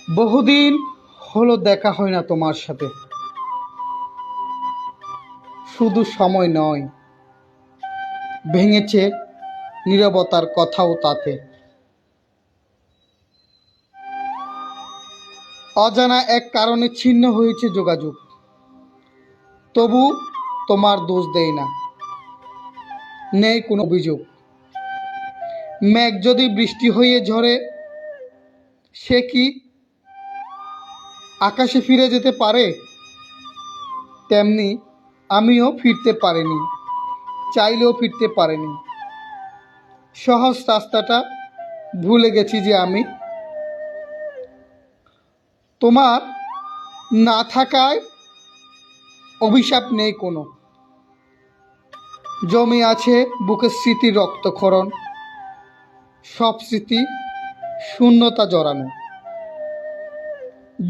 বহুদিন হলো দেখা হয় না তোমার সাথে। শুধু সময় নয়, ভেঙেছে নীরবতার কথাও তাতে। অজানা এক কারণে ছিন্ন হয়েছে যোগাযোগ, তবু তোমার দোষ দেয় না, নেই কোনো অভিযোগ। মেঘ যদি বৃষ্টি হয়ে ঝরে, সে কি আকাশে ফিরে যেতে পারে? তেমনি আমিও ফিরতে পারিনি, চাইলেও ফিরতে পারিনি। সহজ রাস্তাটা ভুলে গেছি যে আমি। তোমার না থাকায় অভিশাপ নেই কোনো, জমে আছে বুকের স্মৃতির রক্তক্ষরণ। সব স্মৃতি শূন্যতা জড়ানো।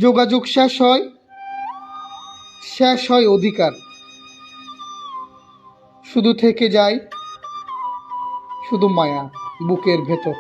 যোগাযোগ শেষ হয় অধিকার, শুধু থেকে যায় শুধু মায়া বুকের ভেতর।